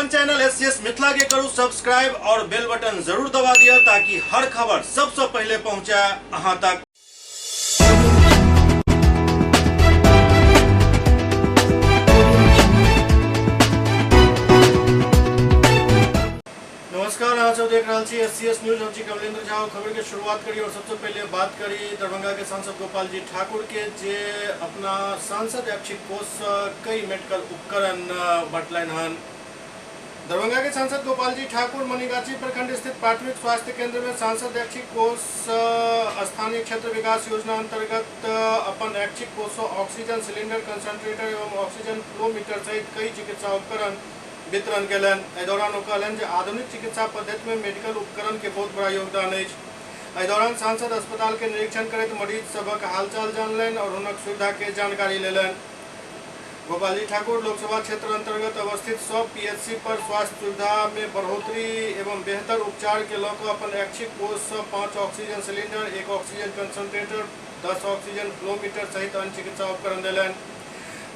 अपन channel SCS Mithila के करू subscribe और बेल बटन जरूर दबा दिया ताकि हर खबर सबसे पहले पहुंचे अहां तक। नमस्कार, आज सब देख रहा छी एससीएस न्यूज। हम छी कमलेंद्र झा। खबर के शुरुआत करी और सबसे पहले बात करी दरभंगा के सांसद गोपाल जी ठाकुर के, जे अपना सांसद ऐच्छिक कोष कई मेडिकल उपकरण बंटलन हन। दरभंगा के सांसद गोपाल जी ठाकुर मनीगाछी प्रखंड स्थित प्राथमिक स्वास्थ्य केंद्र में सांसद ऐच्छिक कोष स्थानीय क्षेत्र विकास योजना अंतर्गत अपन ऐच्छिक कोष ऑक्सीजन सिलेंडर, कंसंट्रेटर एवं ऑक्सीजन फ्लोमीटर सहित कई चिकित्सा उपकरण वितरण कलन। एहि दौरान ओ कहलन जे आधुनिक चिकित्सा पद्धति में मेडिकल उपकरण के बहुत बड़ा योगदान है। एहि दौरान सांसद अस्पताल के निरीक्षण करैत मरीज सबक हालचाल जानलन और हुनक सुविधा के जानकारी लेलन। गोपाल जी ठाकुर लोकसभा क्षेत्र अंतर्गत अवस्थित सब पीएचसी पर स्वास्थ्य सुविधा में बढ़ोतरी एवं बेहतर उपचार के लौक अपन ऐच्छिक कोष 5 oxygen cylinder, 1 oxygen concentrator, 10 oxygen flowmeter सहित अन्य चिकित्सा उपकरण दिलन।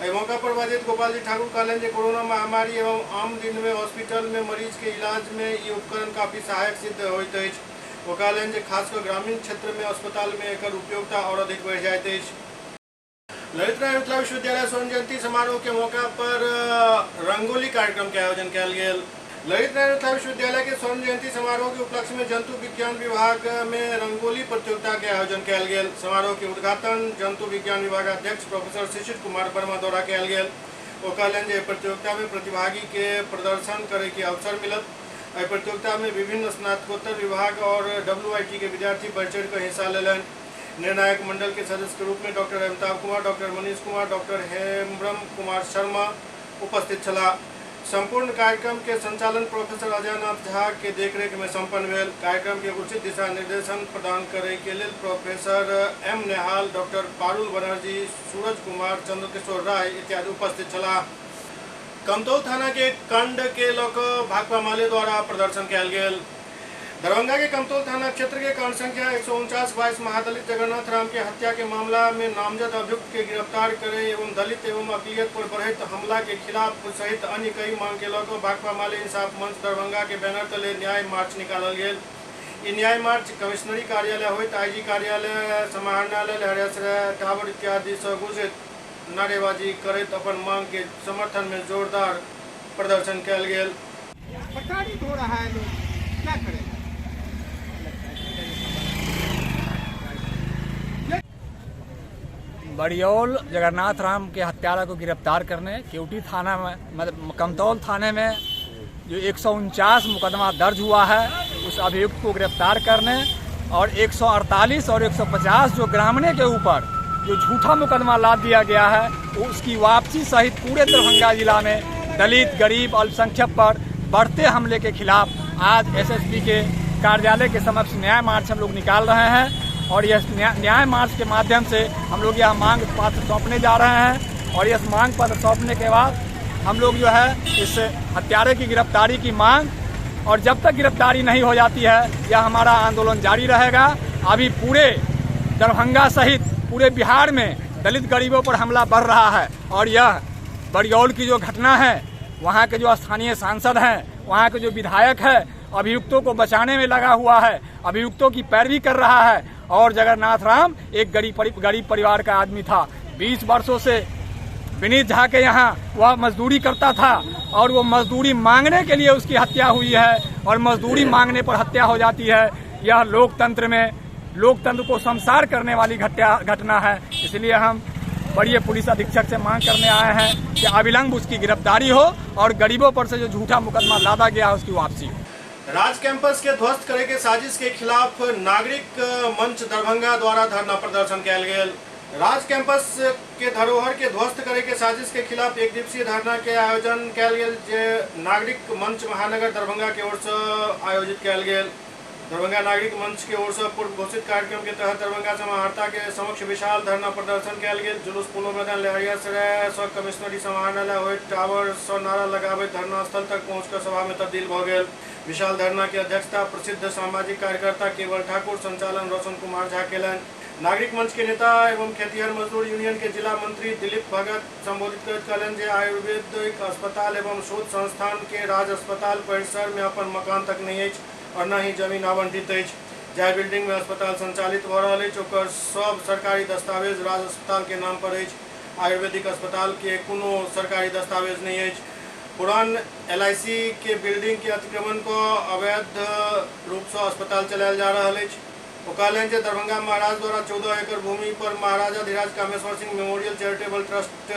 एहि मौका पर बातचीत गोपाल जी ठाकुर कहलन जे कोरोना महामारी एवं आम दिन में हॉस्पिटल में मरीज के इलाज में ये उपकरण काफी सहायक सिद्ध होइत अछि। ओ कहलन जे खासकर ग्रामीण क्षेत्र में अस्पताल में एकर उपयोगिता और अधिक बढ़ जाइत अछि। ललित नारायण मिथिला विश्वविद्यालय स्वर्ण जयंती समारोह के मौका पर रंगोली कार्यक्रम के आयोजन कयल गेल। ललित नारायण मिथिला विश्वविद्यालय के स्वर्ण जयंती समारोह के उपलक्ष्य में जंतु विज्ञान विभाग में रंगोली प्रतियोगिता के आयोजन कयल गेल। समारोह के उद्घाटन जंतु विज्ञान विभाग अध्यक्ष प्रोफेसर शिशिर कुमार वर्मा द्वारा कयल गेल। ओ कहलन जे प्रतियोगिता में प्रतिभागी के प्रदर्शन करे के अवसर मिलत। एहि प्रतियोगिता में विभिन्न स्नातकोत्तर विभाग और WIT के विद्यार्थी बढ़ चढ़ कर हिस्सा लेलन। निर्णायक मंडल के सदस्य के रूप में doctor Amitabh Kumar, doctor Manish Kumar, doctor Hembram Kumar Sharma उपस्थित छला। संपूर्ण कार्यक्रम के संचालन प्रोफेसर अजयनाथ झा के देखरेख में संपन्न भेल। कार्यक्रम के उचित दिशा निर्देशन प्रदान करे के लिए professor M Nehal, doctor Parul Banerjee, Suraj Kumar, Chandrakishore Rai इत्यादि उपस्थित छला। कमतौल थाना के कांड के लौक भाकपा माले द्वारा प्रदर्शन कयल गेल। दरभंगा के कमतौल थाना क्षेत्र के कांड संख्या 149/22 महादलित जगन्नाथ राम के हत्या के मामला में नामजद अभियुक्त के गिरफ्तार करे एवं दलित एवं अकलियत पर बढ़त हमला के खिलाफ सहित अन्य कई मांग के लौक भाकपा माले इंसाफ मंच दरभंगा के बैनर तले न्याय मार्च निकालल गेल। ई न्याय मार्च कमिश्नरी कार्यालय होइत IG कार्यालय, समाहरणालय, लहरियासराय टावर इत्यादि से गुजरित नारेबाजी करैत अपन मांग के समर्थन में जोरदार प्रदर्शन कयल गेल। हो रहा है, लोग क्या करें? बड़ियोल जगन्नाथ राम के हत्यारा को गिरफ्तार करने केवटी थाना में, मतलब कमतौल थाने में जो 149 मुकदमा दर्ज हुआ है उस अभियुक्त को गिरफ्तार करने और 148 और 150 जो ग्रामीण के ऊपर जो झूठा मुकदमा लाद दिया गया है उसकी वापसी सहित पूरे दरभंगा जिला में दलित, गरीब, अल्पसंख्यक पर बढ़ते हमले के खिलाफ आज SSP के कार्यालय के समक्ष न्याय मार्च हम लोग निकाल रहे हैं। और यह न्याय मार्च के माध्यम से हम लोग यह मांग पत्र सौंपने जा रहे हैं और इस मांग पत्र सौंपने के बाद हम लोग जो है इस हत्यारे की गिरफ्तारी की मांग, और जब तक गिरफ्तारी नहीं हो जाती है यह हमारा आंदोलन जारी रहेगा। अभी पूरे दरभंगा सहित पूरे बिहार में दलित गरीबों पर हमला बढ़ रहा है और यह बड़ियोल की जो घटना है, वहाँ के जो स्थानीय सांसद हैं, वहाँ के जो विधायक है, अभियुक्तों को बचाने में लगा हुआ है, अभियुक्तों की पैरवी कर रहा है। और जगन्नाथ राम एक गरीब परिवार का आदमी था। 20 वर्षों से विनीत झा के यहाँ वह मजदूरी करता था और वो मजदूरी मांगने के लिए उसकी हत्या हुई है और मजदूरी मांगने पर हत्या हो जाती है। यह लोकतंत्र को शमशार करने वाली घटना है। इसलिए हम बड़ी पुलिस अधीक्षक से मांग करने आए हैं कि अविलंब उसकी गिरफ्तारी हो और गरीबों पर से जो झूठा मुकदमा लादा गया है उसकी वापसी हो। राज कैंपस के ध्वस्त करे के साजिश के खिलाफ नागरिक मंच दरभंगा द्वारा धरना प्रदर्शन कयल गेल। राज कैंपस के धरोहर के ध्वस्त करे के साजिश के खिलाफ एक दिवसीय धरना के आयोजन कयल गेल, जे नागरिक मंच महानगर दरभंगा के ओर से आयोजित कयल गेल। दरभंगा नागरिक मंच के ओर से पूर्व घोषित कार्यक्रम के तहत दरभंगा समाहर्ता के समक्ष विशाल धरना प्रदर्शन कयल गेल। जुलूस पुनः मैदान लहरियासराय स कमिश्नरी समाहरणालय होइत टावर स नारा लगाबैत धरना स्थल तक पहुंचकर सभा में तब्दील भ गेल। विशाल धरना की अध्यक्षता प्रसिद्ध सामाजिक कार्यकर्ता केवल ठाकुर, संचालन रोशन कुमार झा केलन। नागरिक मंच के नेता एवं खेतिहर मजदूर यूनियन के जिला मंत्री दिलीप भगत संबोधित करत कहलन जे आयुर्वेदिक अस्पताल एवं शोध संस्थान के राज अस्पताल परिसर में अपन मकान तक नहीं अछि और न ही जमीन आवंटित अछि। जाहि बिल्डिंग में अस्पताल संचालित भ रहल अछि ओकर सब सरकारी दस्तावेज राज अस्पताल के नाम पर अछि। आयुर्वेदिक अस्पताल के कोनो सरकारी दस्तावेज नहीं अछि। पुरान LIC के बिल्डिंग के अतिक्रमण को अवैध रूप से अस्पताल चलायल जा रहा है। वो कहलन जे दरभंगा महाराज द्वारा 14 एकड़ भूमि पर Maharaja Dhiraj Kameshwar Singh memorial charitable trust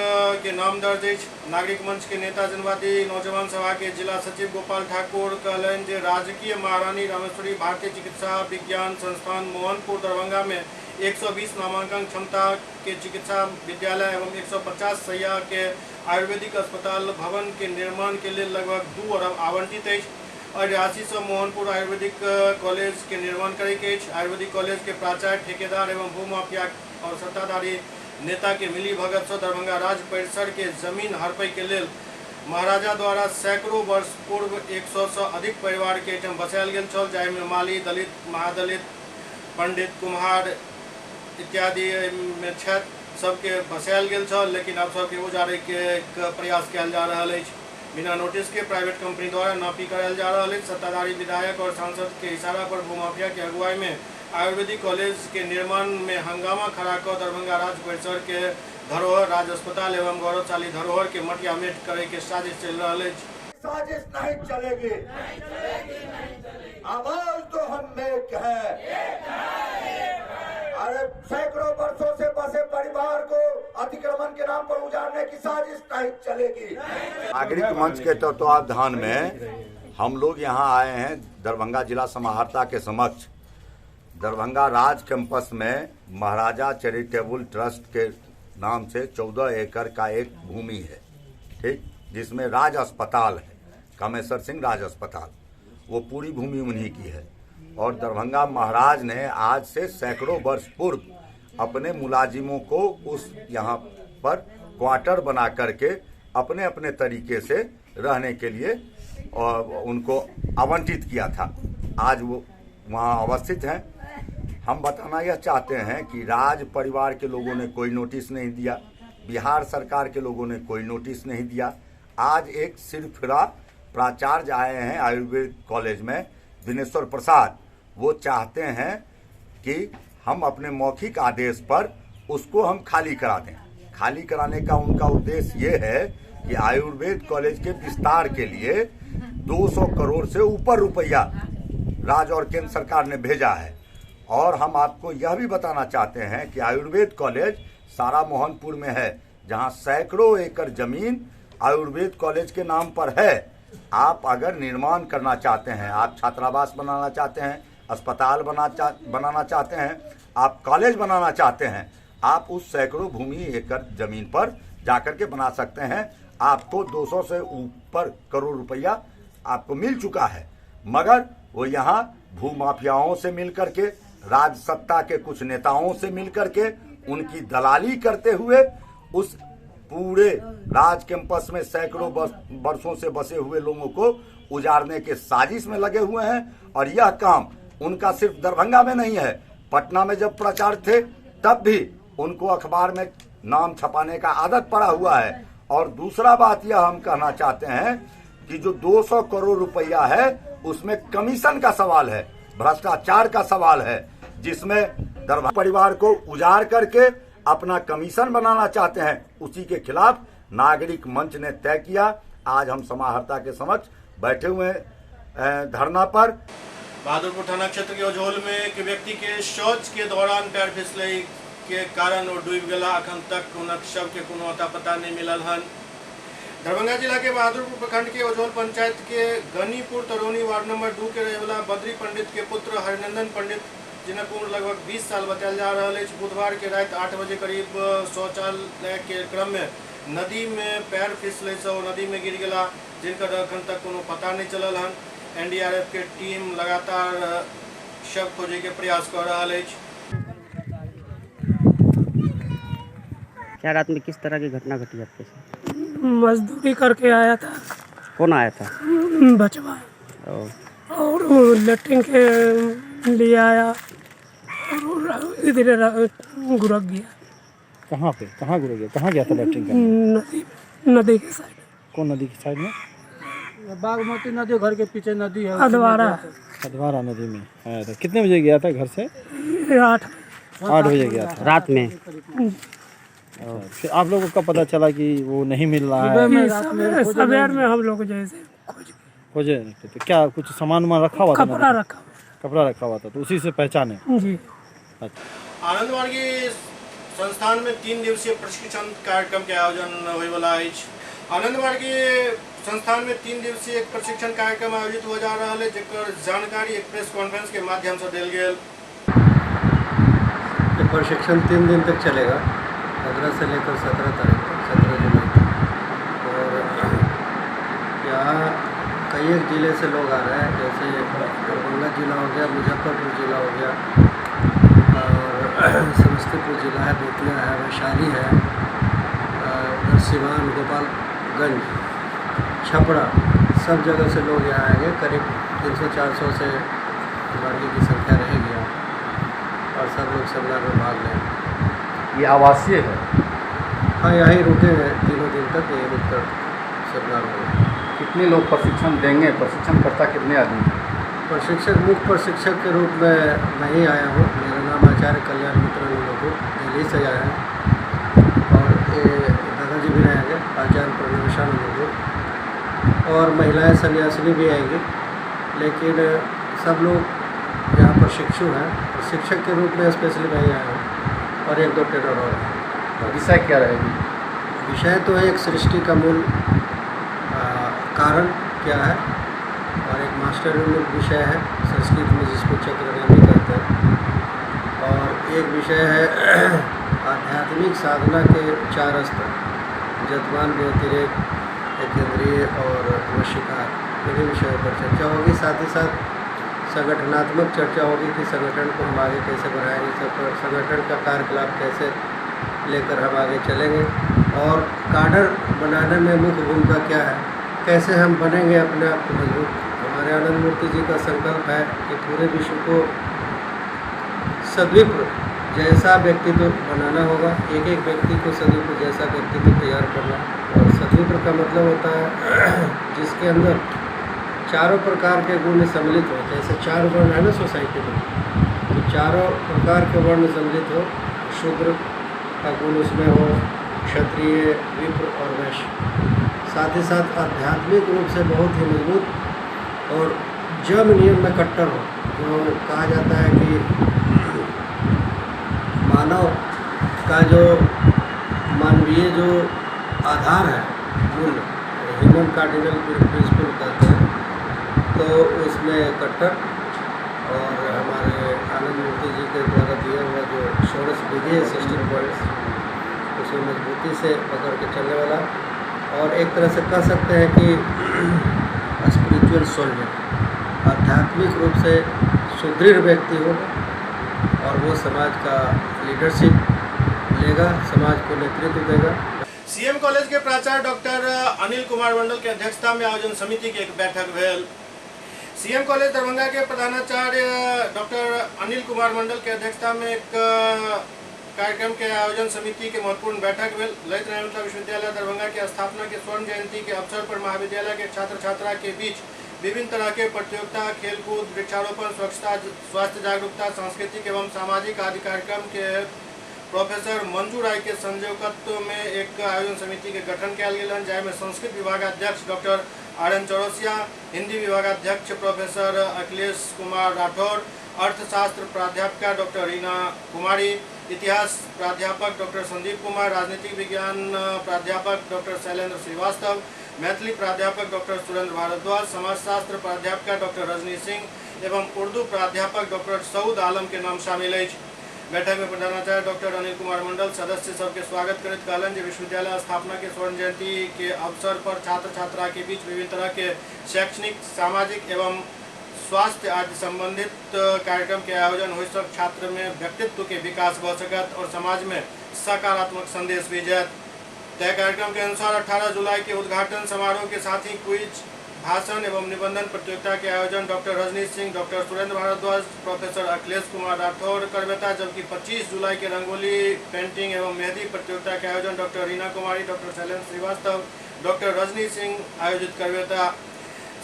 के नाम दर्ज है। नागरिक मंच के नेता जनवादी नौजवान सभा के जिला सचिव गोपाल ठाकुर कहलन जे राजकीय महारानी रामेश्वरी भारतीय चिकित्सा विज्ञान संस्थान मोहनपुर दरभंगा में 120 नामांकन क्षमता के चिकित्सा विद्यालय एवं 150 शैय्या के आयुर्वेदिक अस्पताल भवन के निर्माण के लिए लगभग 2 अरब आवंटित है और राशि से मोहनपुर आयुर्वेदिक कॉलेज के निर्माण करे। आयुर्वेदिक कॉलेज के प्राचार्य ठेकेदार एवं भूमाफिया और सत्ताधारी नेता के मिली भगत से दरभंगा राज परिसर के जमीन हड़पै के लेल महाराजा द्वारा सैकड़ों वर्ष पूर्व 100 से अधिक परिवार के एहिठाम बसायल गेल छल, जाहिमे माली, दलित, महादलित, पंडित, कुम्हार इत्यादि में छथि सबके बसायल गेल छल, लेकिन अब सबके उजाड़े के प्रयास कयल जा रहा है। बिना नोटिस के प्राइवेट कंपनी द्वारा नापी करायल जा रहा है। सत्ताधारी विधायक और सांसद के इशारा पर भूमाफिया के अगुवाई में आयुर्वेदिक कॉलेज के निर्माण में हंगामा खड़ा कर दरभंगा राज परिसर के धरोहर राज अस्पताल एवं गौरवशाली धरोहर के मटिया मेट करे के साजिश चल रहा है। साजिश नहीं चलेगी, आवाज तो हम एक है। अरे सैकड़ों वर्षों से बसे परिवार को अतिक्रमण के नाम पर उजाड़ने की साजिश नहीं चलेगी। नागरिक मंच के तत्वावधान में हम लोग यहाँ आए हैं दरभंगा जिला समाहर्ता के समक्ष। दरभंगा राज कैंपस में महाराजा चैरिटेबल ट्रस्ट के नाम से 14 एकड़ का एक भूमि है, ठीक, जिसमें राज अस्पताल है, कामेश्वर सिंह राज अस्पताल, वो पूरी भूमि उन्हीं की है। और दरभंगा महाराज ने आज से सैकड़ों वर्ष पूर्व अपने मुलाजिमों को उस यहाँ पर क्वार्टर बना करके अपने अपने तरीके से रहने के लिए और उनको आवंटित किया था। आज वो वहाँ अवस्थित हैं। हम बताना यह चाहते हैं कि राज परिवार के लोगों ने कोई नोटिस नहीं दिया, बिहार सरकार के लोगों ने कोई नोटिस नहीं दिया। आज एक सिरफिरा प्राचार्य आए हैं आयुर्वेद कॉलेज में, दिनेश्वर प्रसाद, वो चाहते हैं कि हम अपने मौखिक आदेश पर उसको हम खाली करा दें। खाली कराने का उनका उद्देश्य ये है कि आयुर्वेद कॉलेज के विस्तार के लिए 200 करोड़ से ऊपर रुपया राज्य और केंद्र सरकार ने भेजा है। और हम आपको यह भी बताना चाहते हैं कि आयुर्वेद कॉलेज सारा मोहनपुर में है, जहां सैकड़ों एकड़ जमीन आयुर्वेद कॉलेज के नाम पर है। आप अगर निर्माण करना चाहते हैं, आप छात्रावास बनाना चाहते हैं, अस्पताल बनाना चाहते हैं, आप कॉलेज बनाना चाहते हैं, आप उस सैकड़ों भूमि एकड़ जमीन पर जाकर के बना सकते हैं। आपको 200 से ऊपर करोड़ रुपया आपको मिल चुका है, मगर वो यहाँ भूमाफियाओं से मिल करके, राज सत्ता के कुछ नेताओं से मिल करके उनकी दलाली करते हुए उस पूरे राज कैंपस में सैकड़ों वर्षों से बसे हुए लोगों को उजाड़ने के साजिश में लगे हुए हैं। और यह काम उनका सिर्फ दरभंगा में नहीं है, पटना में जब प्रचार थे तब भी उनको अखबार में नाम छपाने का आदत पड़ा हुआ है। और दूसरा बात यह हम कहना चाहते हैं कि जो 200 करोड़ रुपया है उसमें कमीशन का सवाल है, भ्रष्टाचार का सवाल है, जिसमें दरभंगा परिवार को उजाड़ करके अपना कमीशन बनाना चाहते हैं। उसी के खिलाफ नागरिक मंच ने तय किया। आज हम समाहर्ता के समक्ष बैठे हुए धरना पर। बहादुरपुर थाना क्षेत्र के ओझोल में एक व्यक्ति के शौच के दौरान पैर फिसले के कारण वो डूब गला। अखन तक उनक शव के कोनो अता पता नहीं मिलल हन। दरभंगा जिला के बहादुरपुर प्रखंड के ओझोल पंचायत के गनीपुर तरौनी वार्ड नंबर 2 के रहे वाला बद्री पंडित के पुत्र हरिनंदन पंडित, जिनक उम्र लगभग 20 साल बतायल जा रहा है, बुधवार के रात 8 बजे करीब शौचालय के क्रम में नदी में पैर फिसले से नदी में गिर गला, जिनका अखन तक कोनो पता नहीं चलल हन। NDRF के टीम लगातार शव खोजे के प्रयास कर रहा है। क्या रात में किस तरह की घटना घटी आपके साथ? मजदूरी करके आया था। कौन आया था? बचवा। और लेटरिन के लिए आया और धीरे धीरे गुरक गया। कहाँ पे, कहाँ गिर गया, कहाँ गया था लैट्रिन करने? नदी के साइड। कौन नदी की साइड में? बागमती नदी घर के पीछे नदी है, अधवारा। अधवारा नदी में आया था। कितने बजे गया था घर से? 8 बजे गया था रात में। अच्छा, फिर आप लोगों को कब पता चला कि वो नहीं मिल रहा है? सवेर में हम लोग जैसे खोजे तो क्या कुछ सामान वामान रखा हुआ था? कपड़ा रखा कपड़ा रखा हुआ था, तो उसी से पहचाने। जी। अच्छा, आनंदवाड़ी संस्थान में 3 दिवसीय प्रशिक्षण कार्यक्रम के आयोजन होने वाला है। आनंदवाड़ी संस्थान में 3 दिवसीय एक प्रशिक्षण कार्यक्रम आयोजित हो जा रहा है, जेकर जानकारी एक प्रेस कॉन्फ्रेंस के माध्यम से देल गेल। ये प्रशिक्षण 3 दिन तक चलेगा, 15 से लेकर 17 तारीख तक, 17 जुलाई तक। और यहाँ कई एक ज़िले से लोग आ रहे हैं, जैसे दरभंगा जिला हो गया, मुजफ्फरपुर जिला हो गया, और समस्तीपुर जिला है, बेतिया है, वैशाली है, उधर सिवान, गोपालगंज, छपरा, सब जगह से लोग यहाँ आएंगे। करीब 300-400 से वर्ग की संख्या रहेगी यहाँ, और सब लोग सेमिनार में भाग लेंगे। ये आवासीय है? हाँ, यहीं रुकेंगे 3 दिन तक, यहीं रुक कर सेमिनार होगा। कितने लोग प्रशिक्षण देंगे? प्रशिक्षणकर्ता कितने आदमी? प्रशिक्षक, मुख्य प्रशिक्षक के रूप में मैं ही आया हूँ। मेरा नाम आचार्य कल्याण मित्र लोगों दिल्ली से आया है, और ये दादाजी भी रहेंगे, आचार्य प्रणवेशा लोगों, और महिलाएं सन्यासिनी भी आएंगी। लेकिन सब लोग यहाँ प्रशिक्षु हैं। प्रशिक्षक के रूप में स्पेशली मैं ही आया हूँ, और 1-2 ट्रेनर और हैं। विषय क्या रहेगी? विषय तो है एक सृष्टि का मूल कारण क्या है, और एक मास्टर यूनिट विषय है संस्कृत में जिसको चक्रवर्ती कहते हैं, और एक विषय है आध्यात्मिक साधना के 4 स्तर, जतमान, व्यतिरेक, केंद्रीय और वशीकार। इन्हीं विषयों पर चर्चा होगी। साथ ही साथ संगठनात्मक चर्चा होगी कि संगठन को हम आगे कैसे बढ़ाएंगे, संगठन का कार्यकलाप कैसे लेकर हम आगे चलेंगे, और काडर बनाने में मुख्य भूमिका क्या है, कैसे हम बनेंगे अपने आप को मजबूत। हमारे आनंद मूर्ति जी का संकल्प है कि पूरे विश्व को सद्विप्र जैसा व्यक्तित्व बनाना होगा। एक एक व्यक्ति को सद्विप्र जैसा व्यक्तित्व तैयार करना, और सद्विप्र का मतलब होता है जिसके अंदर चारों प्रकार के गुण सम्मिलित हो। जैसे 4 वर्ण है ना सोसाइटी में, तो चारों प्रकार के वर्ण सम्मिलित हो, शूद्र का गुण उसमें हो, क्षत्रिय, विप्र और वैश्य। साथ ही साथ आध्यात्मिक रूप से बहुत ही मजबूत और जम नियम में कट्टर हो। जो कहा जाता है कि मानव का जो मानवीय जो आधार है, मूल ह्यूमन कार्डिनल प्रिंसिपल कहते हैं, तो उसमें कट्टर, और हमारे आनंद मूर्ति जी के द्वारा दिया हुआ जो 16 विधि है, 16 पॉइंट्स, उसमें मजबूती से पकड़ के चलने वाला, और एक तरह से कह सकते हैं कि स्पिरिचुअल सोल्जर, आध्यात्मिक रूप से सुदृढ़ व्यक्ति होगा, और वो समाज का लीडरशिप लेगा, समाज को नेतृत्व देगा। सीएम कॉलेज के प्राचार्य डॉक्टर अनिल कुमार मंडल के अध्यक्षता में आयोजन समिति की एक बैठक भेल। सीएम कॉलेज दरभंगा के प्रधानाचार्य डॉक्टर अनिल कुमार मंडल के अध्यक्षता में एक कार्यक्रम के आयोजन समिति के महत्वपूर्ण बैठक भेल। ललित नारायण मिथिला विश्वविद्यालय दरभंगा के स्थापना के स्वर्ण जयंती के अवसर पर महाविद्यालय के छात्र छात्रा के बीच विभिन्न तरह के प्रतियोगिता, खेलकूद, वृक्षारोपण, स्वच्छता, स्वास्थ्य जागरूकता, सांस्कृतिक एवं सामाजिक आदि कार्यक्रम के प्रोफेसर मंजू राय के संयोजकत्व में एक आयोजन समिति के गठन किया गया, जिसमें संस्कृत विभागाध्यक्ष डॉक्टर RN चौरसिया, हिंदी विभागाध्यक्ष प्रोफेसर अखिलेश कुमार राठौर, अर्थशास्त्र प्राध्यापिका डॉक्टर रीना कुमारी, इतिहास प्राध्यापक डॉक्टर संदीप कुमार, राजनीतिक विज्ञान प्राध्यापक डॉक्टर शैलेंद्र श्रीवास्तव, मैथिली प्राध्यापक डॉक्टर सुरेंद्र भारद्वाज, समाजशास्त्र प्राध्यापिका डॉक्टर रजनी सिंह एवं उर्दू प्राध्यापक डॉक्टर सऊद आलम के नाम शामिल है। बैठक में प्रधानाचार्य डॉक्टर अनिल कुमार मंडल सदस्य सबके स्वागत करते कहलन जे विश्वविद्यालय स्थापना के स्वर्ण जयंती के अवसर पर छात्र छात्रा के बीच विभिन्न तरह के शैक्षणिक, सामाजिक एवं स्वास्थ्य आदि संबंधित कार्यक्रम के आयोजन हो सब छात्र में व्यक्तित्व के विकास भ सकत और समाज में सकारात्मक संदेश भी जात। तय कार्यक्रम के अनुसार 18 जुलाई के उद्घाटन समारोह के साथ ही क्विज, भाषण एवं निबंधन प्रतियोगिता के आयोजन doctor Rajnish Singh, doctor Surendra Bhardwaj, professor Akhilesh Kumar Rathore करवेता, जबकि 25 जुलाई के रंगोली पेंटिंग एवं मेहंदी प्रतियोगिता के आयोजन डॉक्टर रीना कुमारी, डॉक्टर शैलेंद्र श्रीवास्तव, डॉक्टर रजनी सिंह आयोजित करवेता।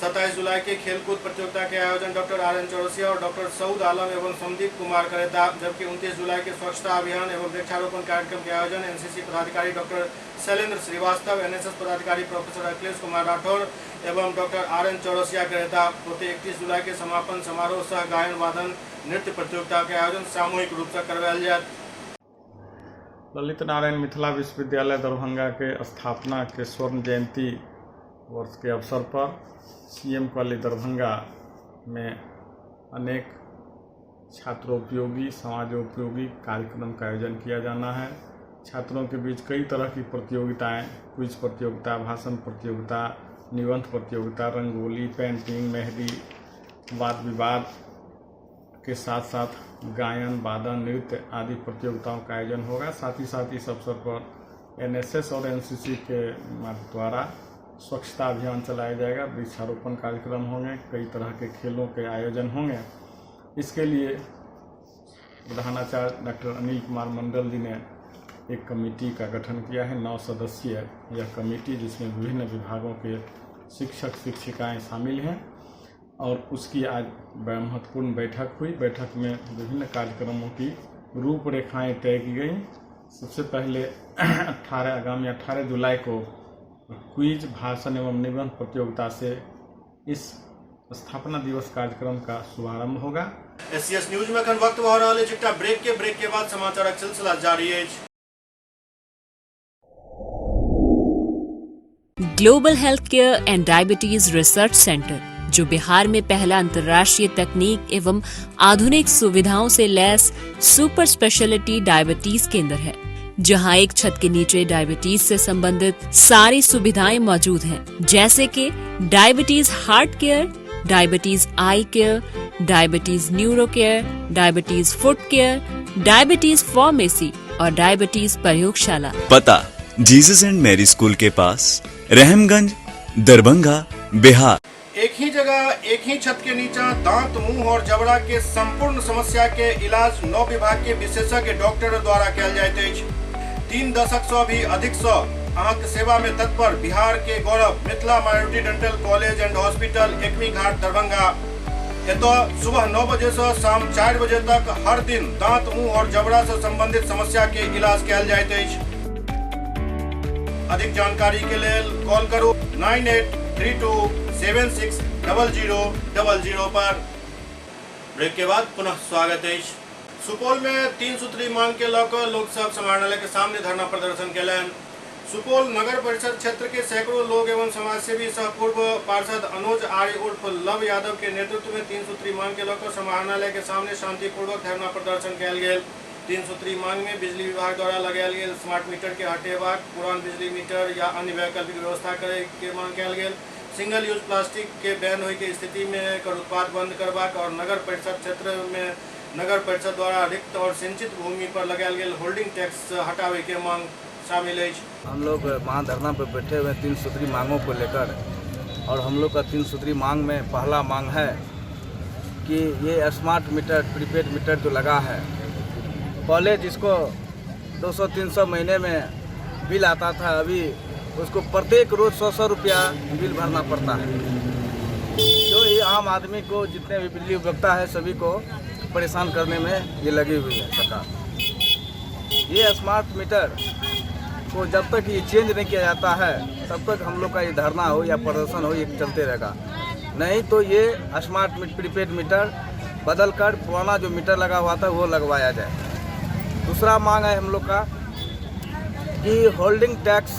27 जुलाई के खेलकूद प्रतियोगिता के आयोजन डॉक्टर RN चौरसिया और डॉक्टर सऊद आलम एवं संदीप कुमार करेता, जबकि 29 जुलाई के स्वच्छता अभियान एवं वृक्षारोपण कार्यक्रम के आयोजन NCC पदाधिकारी डॉक्टर शैलेंद्र श्रीवास्तव, NSS पदाधिकारी प्रोफेसर अखिलेश कुमार राठौर एवं डॉक्टर RN चौरसिया करेता। 31 जुलाई के समापन समारोह सह गायन वादन नृत्य प्रतियोगिता के आयोजन सामूहिक रूप से करवायल जायत। ललित नारायण मिथिला विश्वविद्यालय दरभंगा के स्थापना के स्वर्ण जयंती वर्ष के अवसर पर CM कॉलेज दरभंगा में अनेक छात्रोपयोगी समाजोपयोगी कार्यक्रम का आयोजन किया जाना है। छात्रों के बीच कई तरह की प्रतियोगिताएं, क्विज प्रतियोगिता, भाषण प्रतियोगिता, निबंध प्रतियोगिता, रंगोली, पेंटिंग, मेहंदी, वाद विवाद के साथ साथ गायन, वादन, नृत्य आदि प्रतियोगिताओं का आयोजन होगा। साथ ही इस अवसर पर NSS और NCC के द्वारा स्वच्छता अभियान चलाया जाएगा, वृक्षारोपण कार्यक्रम होंगे, कई तरह के खेलों के आयोजन होंगे। इसके लिए प्रधानाचार्य डॉक्टर अनिल कुमार मंडल जी ने एक कमेटी का गठन किया है, 9 सदस्यीय यह कमेटी, जिसमें विभिन्न विभागों के शिक्षक शिक्षिकाएं शामिल हैं और उसकी आज महत्वपूर्ण बैठक हुई। बैठक में विभिन्न कार्यक्रमों की रूपरेखाएं तय की गई। सबसे पहले आगामी 18 जुलाई को क्विज, भाषण एवं निबंध प्रतियोगिता से इस स्थापना दिवस कार्यक्रम का शुभारंभ होगा। SCS न्यूज में वक्त हो रहा है ब्रेक के बाद समाचार सिलसिला जारी है। Global health care and diabetes research centre, जो बिहार में पहला अंतर्राष्ट्रीय तकनीक एवं आधुनिक सुविधाओं से लैस सुपर स्पेशलिटी डायबिटीज केंद्र है, जहां एक छत के नीचे डायबिटीज से संबंधित सारी सुविधाएं मौजूद हैं, जैसे कि diabetes heart care, diabetes eye care, diabetes neuro care, diabetes foot care, diabetes pharmacy और डायबिटीज प्रयोगशाला। पता जीसस एंड मैरी स्कूल के पास, रहमगंज, दरभंगा, बिहार। एक ही जगह, एक ही छत के नीचे दांत, मुंह और जबड़ा के संपूर्ण समस्या के इलाज 9 विभाग के विशेषज्ञ डॉक्टर द्वारा कयल जाइत अछि। 3 दशक से भी अधिक अहाँक सेवा में तत्पर बिहार के गौरव Mithila minority dental college and hospital, Ekmi Ghat, Darbhanga. एतो सुबह 9 बजे से शाम 4 बजे तक हर दिन दांत, मुंह और जबड़ा से संबंधित समस्या के इलाज कयल जाइत अछि। अधिक जानकारी के लिए कॉल करू 9832760000 पर। ब्रेक के बाद पुनः स्वागत है। सुपौल में 3 सूत्री मांग के लौकर लोक सब समाहरणालय के सामने धरना प्रदर्शन केलन। सुपौल नगर परिषद क्षेत्र के सैकड़ों लोग एवं समाजसेवी सह पूर्व पार्षद अनुज आर्य उर्फ लव यादव के नेतृत्व में 3 सूत्री मांग के लौकर समाहरणालय के सामने शांतिपूर्वक धरना प्रदर्शन कयल गेल। 3 सूत्री मांग में बिजली विभाग द्वारा लगायल गेल स्मार्ट मीटर के हटेबाक, पुरान बिजली मीटर या अन्य वैकल्पिक व्यवस्था करे के मांग कयल गेल। सिंगल यूज प्लास्टिक के बैन होय के स्थिति में एकर उत्पाद बंद करबाक और नगर परिषद क्षेत्र में नगर परिषद द्वारा रिक्त और सिंचित भूमि पर लगायल गेल होल्डिंग टैक्स हटावे के मांग शामिल है। हम लोग महाधरना पर बैठे हुए 3 सूत्री मांगों को लेकर, और हम लोग का 3 सूत्री मांग में पहला मांग है कि ये स्मार्ट मीटर, प्रीपेड मीटर जो लगा है, पहले जिसको 200-300 महीने में बिल आता था, अभी उसको प्रत्येक रोज 100 रुपया बिल भरना पड़ता है, जो ये आम आदमी को, जितने भी बिजली उपभोक्ता है, सभी को परेशान करने में ये लगी हुई है सरकार। ये स्मार्ट मीटर को जब तक ये चेंज नहीं किया जाता है, तब तक हम लोग का ये धरना हो या प्रदर्शन हो, ये चलते रहेगा। नहीं तो ये स्मार्ट प्रीपेड मीटर बदल कर पुराना जो मीटर लगा हुआ था वो लगवाया जाए। दूसरा मांग है हम लोग का कि होल्डिंग टैक्स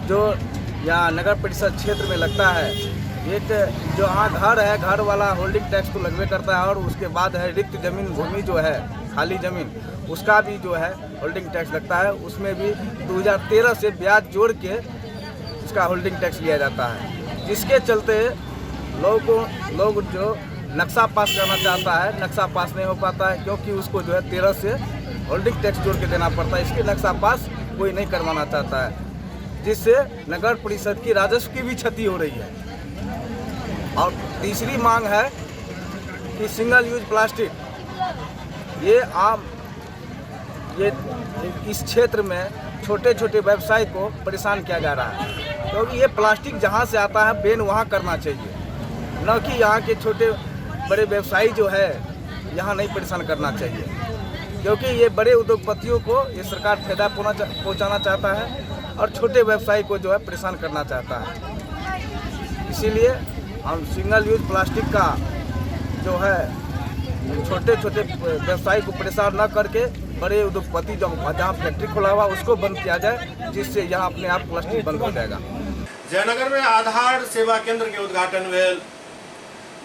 जो यहाँ नगर परिषद क्षेत्र में लगता है, एक जो यहाँ घर है, घर वाला होल्डिंग टैक्स तो लगवे करता है, और उसके बाद है रिक्त जमीन, भूमि जो है, खाली ज़मीन, उसका भी जो है होल्डिंग टैक्स लगता है। उसमें भी 2013 से ब्याज जोड़ के उसका होल्डिंग टैक्स लिया जाता है, जिसके चलते लोग जो नक्शा पास करना चाहता है, नक्शा पास नहीं हो पाता है, क्योंकि उसको जो है 13 से होल्डिंग टैक्स जोड़ के देना पड़ता है। इसके नक्शा पास कोई नहीं करवाना चाहता है, जिससे नगर परिषद की राजस्व की भी क्षति हो रही है। और तीसरी मांग है कि सिंगल यूज प्लास्टिक ये इस क्षेत्र में छोटे छोटे व्यवसाय को परेशान किया जा रहा है, क्योंकि ये प्लास्टिक जहाँ से आता है बैन वहाँ करना चाहिए, न कि यहाँ के छोटे बड़े व्यवसायी जो है यहाँ नहीं परेशान करना चाहिए, क्योंकि ये बड़े उद्योगपतियों को ये सरकार फायदा पहुँचाना चाहता है और छोटे व्यवसायी को जो है परेशान करना चाहता है। इसीलिए हम सिंगल यूज प्लास्टिक का जो है छोटे छोटे व्यवसायी को परेशान न करके बड़े उद्योगपति जहाँ फैक्ट्री खोला हुआ उसको बंद किया जाए, जिससे यहाँ अपने आप प्लास्टिक बंद हो जाएगा। जयनगर में आधार सेवा केंद्र के उद्घाटन भेल।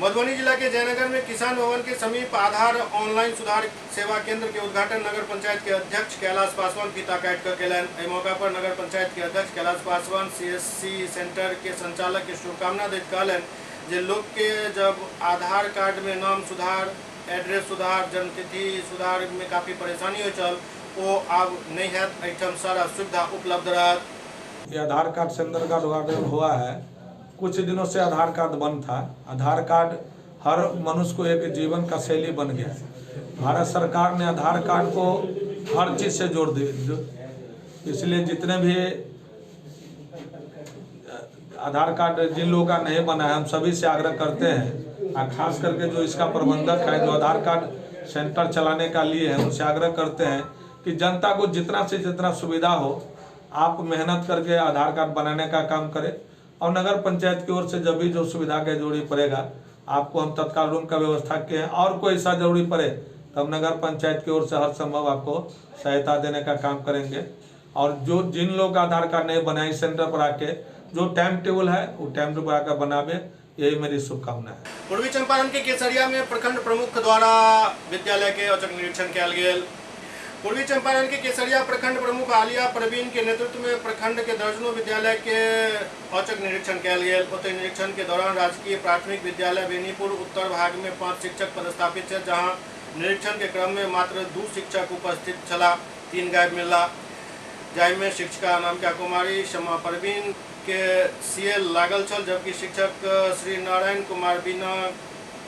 मधुबनी जिला के जयनगर में किसान भवन के समीप आधार ऑनलाइन सुधार सेवा केंद्र के उद्घाटन नगर पंचायत के अध्यक्ष कैलाश पासवान फीता काट कर केलन। एहि मौका पर नगर पंचायत के अध्यक्ष कैलाश पासवान CSC सेंटर के संचालक के शुभकामना दैत कहलन जे लोग के जब आधार कार्ड में नाम सुधार, एड्रेस सुधार, जन्मतिथि सुधार में काफ़ी परेशानी हो चल वो अब नहीं है, एकदम सारा सुविधा उपलब्ध रहत। ये आधार कार्ड सेंटर का उद्घाटन हुआ है। कुछ दिनों से आधार कार्ड बंद था। आधार कार्ड हर मनुष्य को एक जीवन का शैली बन गया। भारत सरकार ने आधार कार्ड को हर चीज़ से जोड़ दी, इसलिए जितने भी आधार कार्ड जिन लोगों का नहीं बना है हम सभी से आग्रह करते हैं, और खास करके जो इसका प्रबंधक है जो आधार कार्ड सेंटर चलाने का लिए है उनसे आग्रह करते हैं कि जनता को जितना से जितना सुविधा हो आप मेहनत करके आधार कार्ड बनाने का काम करें, और नगर पंचायत की ओर से जब भी जो सुविधा का जरूरी पड़ेगा आपको हम तत्काल रूम का व्यवस्था किए हैं, और कोई ऐसा जरूरी पड़े तो हम नगर पंचायत की ओर से हर संभव आपको सहायता देने का काम करेंगे। और जो जिन लोग का आधार कार्ड नहीं बनाए सेंटर पर आके जो टाइम टेबल है वो टाइम टेबल आकर बनावे, यही मेरी शुभकामना है। पूर्वी चंपारण के केसरिया में प्रखंड प्रमुख द्वारा विद्यालय के औचक निरीक्षण किया गेल। पूर्वी चंपारण के केसरिया प्रखंड प्रमुख आलिया प्रवीण के नेतृत्व में प्रखंड के दर्जनों विद्यालय के औचक निरीक्षण किया गेल। ओतहि निरीक्षण के दौरान राजकीय प्राथमिक विद्यालय बेनीपुर उत्तर भाग में 5 शिक्षक पदस्थापित है, जहां निरीक्षण के क्रम में मात्र 2 शिक्षक उपस्थित छला, 3 गायब मिलला, जाहिमे शिक्षिका अनामिका कुमारी शमा प्रवीण के CL लागल छल, जबकि शिक्षक श्री नारायण कुमार बिना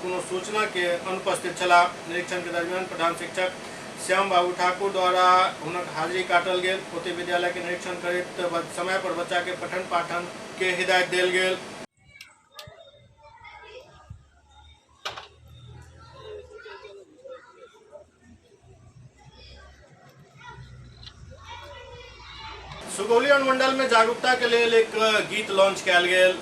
कोनो सूचना के अनुपस्थित छला। निरीक्षण के दरमियान प्रधान शिक्षक श्याम बाबू ठाकुर द्वारा हुनक हाजिरी काटल गेल। ओतहि विद्यालय के निरीक्षण करैत समय पर बच्चा के पठन पाठन के हिदायत देल गेल। सुगौली अनुमंडल में जागरूकता के लिए एक गीत लॉन्च किया गेल।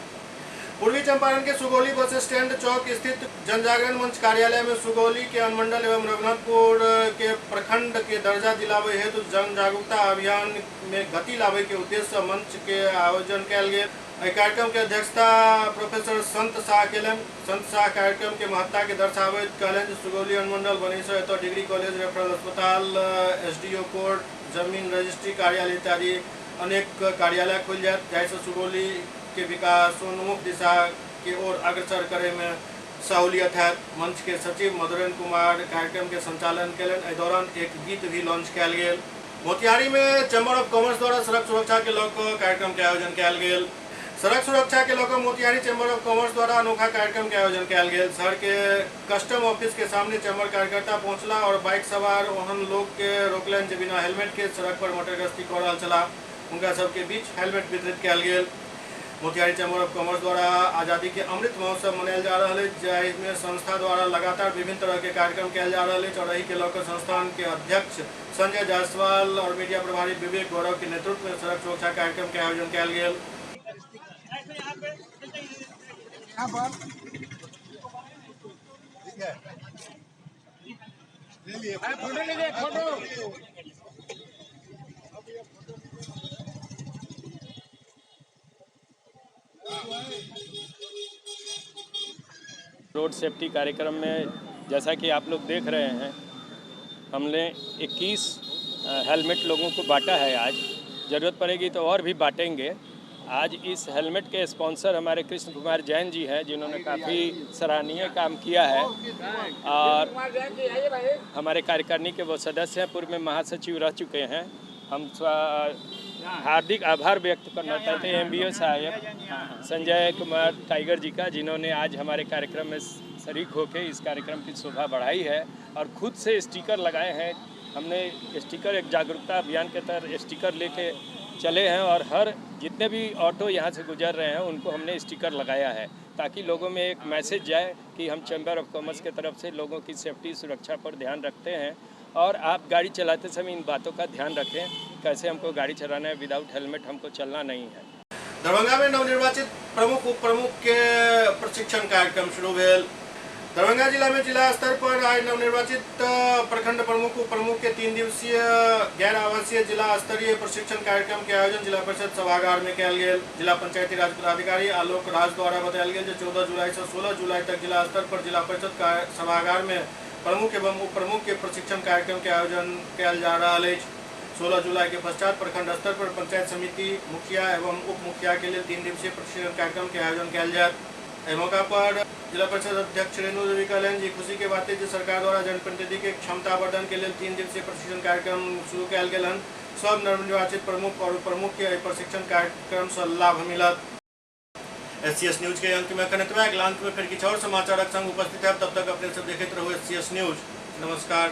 पूर्वी चंपारण के सुगौली बस स्टैंड चौक स्थित जनजागरण मंच कार्यालय में सुगौली के अनुमंडल एवं रघुनाथपुर के प्रखंड के दर्जा दिलावे हेतु जन जागरूकता अभियान में गति लावे के उद्देश्य मंच के आयोजन किया गेल। कार्यक्रम के अध्यक्षता प्रोफेसर संत शाह केलन। संत शाह कार्यक्रम के महत्ता के दर्शावैत कहलन सुगौली अनुमंडल बनी से डिग्री कॉलेज, रेफरल अस्पताल, SDO कोर्ट, जमीन रजिस्ट्री कार्यालय इत्यादि अनेक कार्यालय खुल जाए, जैसे सुगौली के विकासोन्मुख दिशा की ओर अग्रसर करे में सहूलियत है। मंच के सचिव मधुरेन्द्र कुमार कार्यक्रम के संचालन केलन। एहि दौरान एक गीत भी लॉन्च किया गेल। मोतिहारी में चैम्बर ऑफ कॉमर्स द्वारा सड़क सुरक्षा के लौक कार्यक्रम के आयोजन किया गेल। सड़क सुरक्षा के लौक मोतिहारी चैम्बर ऑफ कॉमर्स द्वारा अनोखा कार्यक्रम के आयोजन किया गेल। शहर के कस्टम ऑफिस के सामने चैम्बर कार्यकर्ता पहुंचला और बाइक सवार ओहन लोग के रोकलन जे बिना हेलमेट के सड़क पर मोटर गश्ती कर रहा चला, उनका सबके बीच हेलमेट वितरित किया गेल। मोतिहारी चैम्बर ऑफ कॉमर्स द्वारा आज़ादी के अमृत महोत्सव मनायल जा रहा है, जिसमें संस्था द्वारा लगातार विभिन्न तरह के कार्यक्रम किया जा रहा है। चौराही के लौकर संस्थान के अध्यक्ष संजय जायसवाल और मीडिया प्रभारी विवेक गौरव के नेतृत्व में सड़क सुरक्षा कार्यक्रम के आयोजन किया गेल। रोड सेफ्टी कार्यक्रम में जैसा कि आप लोग देख रहे हैं, हमने 21 हेलमेट लोगों को बांटा है। आज ज़रूरत पड़ेगी तो और भी बांटेंगे। आज इस हेलमेट के स्पॉन्सर हमारे कृष्ण कुमार जैन जी हैं, जिन्होंने काफ़ी सराहनीय काम किया है, और हमारे कार्यकारिणी के वो सदस्य हैं, पूर्व में महासचिव रह चुके हैं। हम हार्दिक आभार व्यक्त करना चाहते हैं MBO सहायक संजय कुमार टाइगर जी का, जिन्होंने आज हमारे कार्यक्रम में शरीक होकर इस कार्यक्रम की शोभा बढ़ाई है और खुद से स्टिकर लगाए हैं। हमने स्टिकर एक जागरूकता अभियान के तहत स्टिकर लेके चले हैं और हर जितने भी ऑटो यहाँ से गुजर रहे हैं उनको हमने स्टिकर लगाया है ताकि लोगों में एक मैसेज जाए कि हम चैम्बर ऑफ कॉमर्स के तरफ से लोगों की सेफ्टी सुरक्षा पर ध्यान रखते हैं और आप गाड़ी चलाते समय इन बातों का ध्यान रखें, कैसे हमको गाड़ी चलाना है, विदाउट हेलमेट हमको चलना नहीं है। दरभंगा में नवनिर्वाचित प्रमुख उप प्रमुख के प्रशिक्षण कार्यक्रम शुरू भेल। दरभंगा जिला में जिला स्तर पर आज नवनिर्वाचित प्रखंड प्रमुख उप प्रमुख के 3 दिवसीय गैर आवासीय जिला स्तरीय प्रशिक्षण कार्यक्रम के आयोजन जिला परिषद सभागार में कयल गेल। जिला पंचायती राज पदाधिकारी आलोक राज द्वारा बतायल गेल 14 जुलाई से 16 जुलाई तक जिला स्तर पर जिला परिषद सभागार में प्रमुख एवं उप प्रमुख के प्रशिक्षण कार्यक्रम के आयोजन कयल जा रहा है। 16 जुलाई के पश्चात प्रखंड स्तर पर पंचायत समिति मुखिया एवं उप मुखिया के लिए 3 दिवसीय प्रशिक्षण कार्यक्रम के आयोजन कयल जायत। इस मौका पर जिला परिषद अध्यक्ष रेणु देवी कहलन जी खुशी के बात है सरकार द्वारा जनप्रतिनिधि के क्षमता वर्धन के लिए 3 दिवसीय प्रशिक्षण कार्यक्रम शुरू कयल गेल हन। सब नवनिर्वाचित प्रमुख और उप प्रमुख के प्रशिक्षण कार्यक्रम से लाभ मिलत। SCS न्यूज के अंक में कनेक्ट अंत में फिर किछु और समाचारक संग उपस्थित है। तब तक अपने सब देखते रहो SCS न्यूज। नमस्कार।